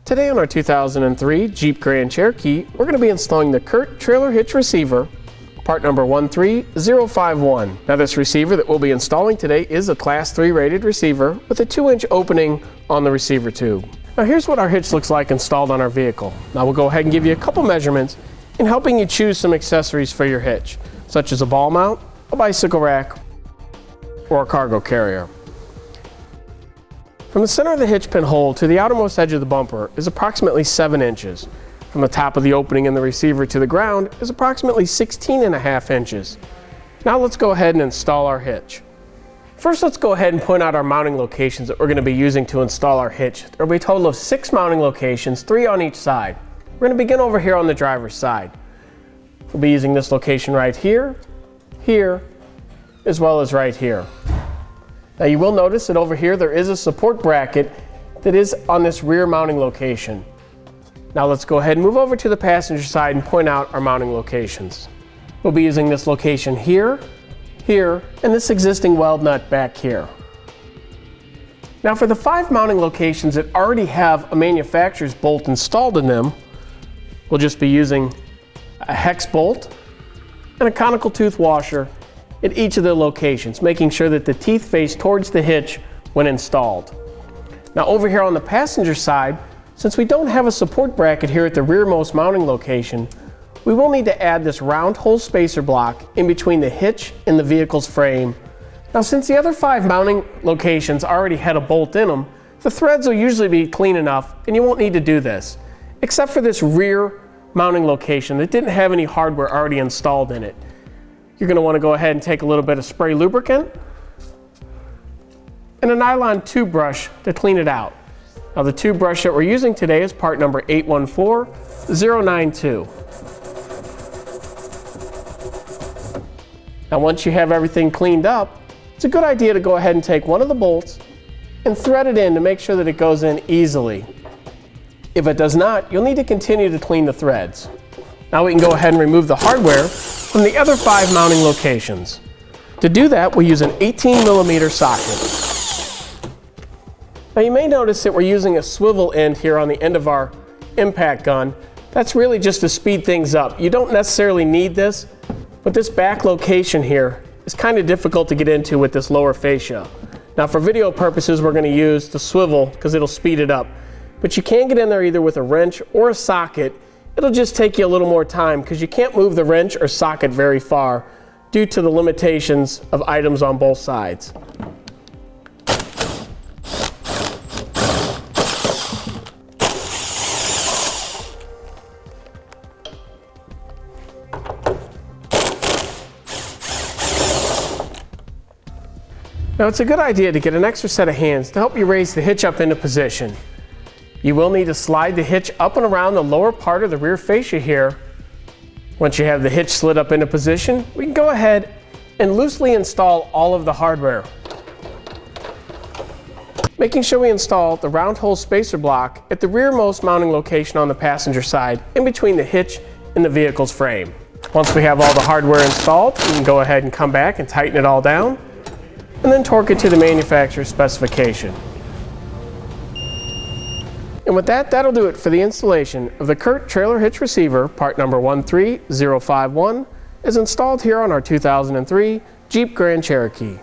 Today on our 2003 Jeep Grand Cherokee, we're going to be installing the Curt Trailer Hitch Receiver, part number 13051. Now this receiver that we'll be installing today is a Class 3 rated receiver with a 2-inch opening on the receiver tube. Now here's what our hitch looks like installed on our vehicle. Now we'll go ahead and give you a couple measurements in helping you choose some accessories for your hitch, such as a ball mount, a bicycle rack, or a cargo carrier. From the center of the hitch pin hole to the outermost edge of the bumper is approximately 7 inches. From the top of the opening in the receiver to the ground is approximately 16.5 inches. Now let's go ahead and install our hitch. First, let's go ahead and point out our mounting locations that we're going to be using to install our hitch. There will be a total of 6 mounting locations, 3 on each side. We're going to begin over here on the driver's side. We'll be using this location right here, here, as well as right here. Now you will notice that over here there is a support bracket that is on this rear mounting location. Now let's go ahead and move over to the passenger side and point out our mounting locations. We'll be using this location here, here, and this existing weld nut back here. Now for the 5 mounting locations that already have a manufacturer's bolt installed in them, we'll just be using a hex bolt and a conical tooth washer at each of the locations, making sure that the teeth face towards the hitch when installed. Now over here on the passenger side, since we don't have a support bracket here at the rearmost mounting location, we will need to add this round hole spacer block in between the hitch and the vehicle's frame. Now since the other 5 mounting locations already had a bolt in them, the threads will usually be clean enough and you won't need to do this, except for this rear mounting location that didn't have any hardware already installed in it. You're going to want to go ahead and take a little bit of spray lubricant and a nylon tube brush to clean it out. Now the tube brush that we're using today is part number 814092. Now once you have everything cleaned up, it's a good idea to go ahead and take one of the bolts and thread it in to make sure that it goes in easily. If it does not, you'll need to continue to clean the threads. Now we can go ahead and remove the hardware from the other 5 mounting locations. To do that, we'll use an 18mm socket. Now you may notice that we're using a swivel end here on the end of our impact gun. That's really just to speed things up. You don't necessarily need this, but this back location here is kind of difficult to get into with this lower fascia. Now for video purposes, we're going to use the swivel because it'll speed it up. But you can get in there either with a wrench or a socket. It'll just take you a little more time because you can't move the wrench or socket very far due to the limitations of items on both sides. Now it's a good idea to get an extra set of hands to help you raise the hitch up into position. You will need to slide the hitch up and around the lower part of the rear fascia here. Once you have the hitch slid up into position, we can go ahead and loosely install all of the hardware. Making sure we install the round hole spacer block at the rearmost mounting location on the passenger side in between the hitch and the vehicle's frame. Once we have all the hardware installed, we can go ahead and come back and tighten it all down and then torque it to the manufacturer's specification. And with that, that'll do it for the installation of the Curt Trailer Hitch Receiver, part number 13051, as installed here on our 2003 Jeep Grand Cherokee.